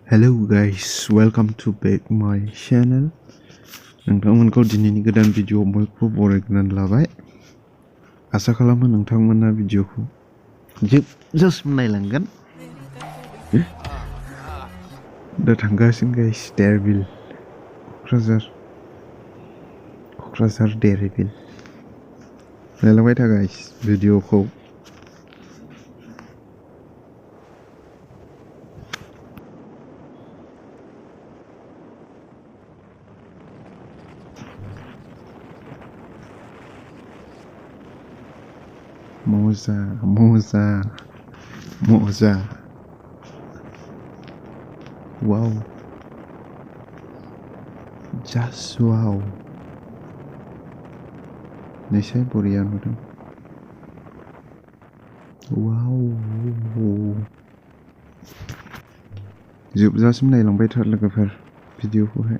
Hello guys, welcome to back my channel. नोंथांमोनखौ दिनैनि गोदान video बयखौबो बरायग्रोनानै लाबाय। आसा खालामो नोंथांमोना भिडिअखौ जोबजासिम नायलांगोन। दा थांगासिनो गाइस धेर बिल क'क्राझार धेर बिल नायलांबाय था गाइस भिडिअखौ। मोजा वाव जास्ट वाव निश्चय बरिया नुदों। वाव जोबजासिम नायलांबाय था लोगोफोर भिडिअखौहाय।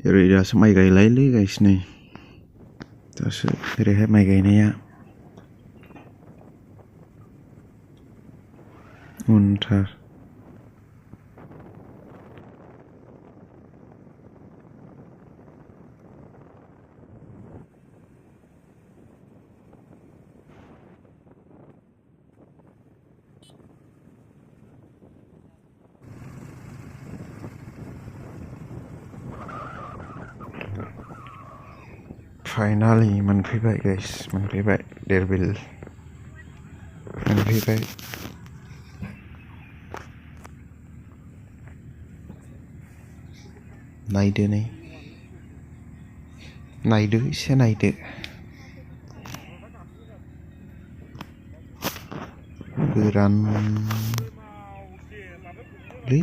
ओरै दासो माइ गायलायलै गाइस नै दासो ओरैहाय माइ गायनाया उनथार। फाइनालि मोनफैबाय गाइस, मोनफैबाय धेर बिल मोनफैबाय। नायदो नै नायदो एसे नायदो गोरानलै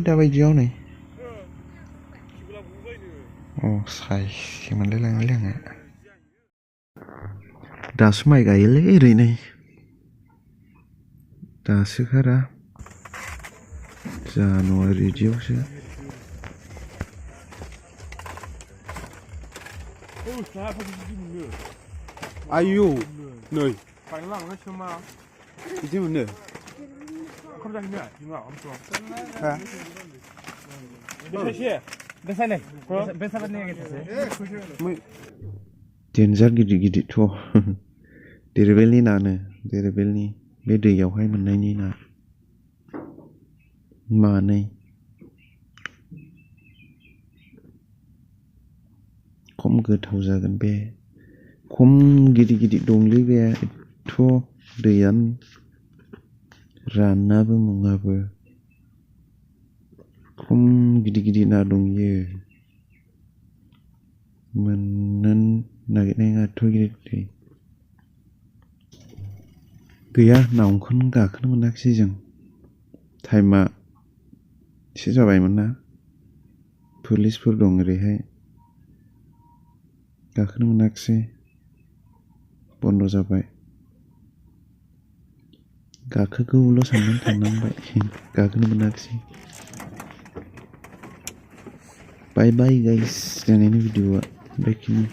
दाबायदियाव नै साइस मोनलायलाङोलै आङो। दासो माइ गायोलै ओरै नै दासो खारा जानुवारि बिदियावसो। आयौ नै बिदि मोनो डेन्जार गिदिर-गिदिरथ' देरबेलनि नानो देरबेलनि बे दैयावहाय मोननायनि ना मानै खम गोथाव जागोन बे खम गिदिर दंलै बे एथ' दैयानो रानाबो मुङाबो खम गिदिर ना दंयो मोननो नागिरनाय एथ' गिदिर गैया नावखौनो गाखोनो मोनाखिसै जों टाइमा एसे जाबायमोन ना पुलिसफोर दं ओरैहाय गाखोनो मोनाखिसै बन्द' जाबाय गाखोगौल' साननानै थांनांबाय गाखोनो मोनाखिसै बाय बाय गाइस दिनैनि भिडिअ'आ बेखिनि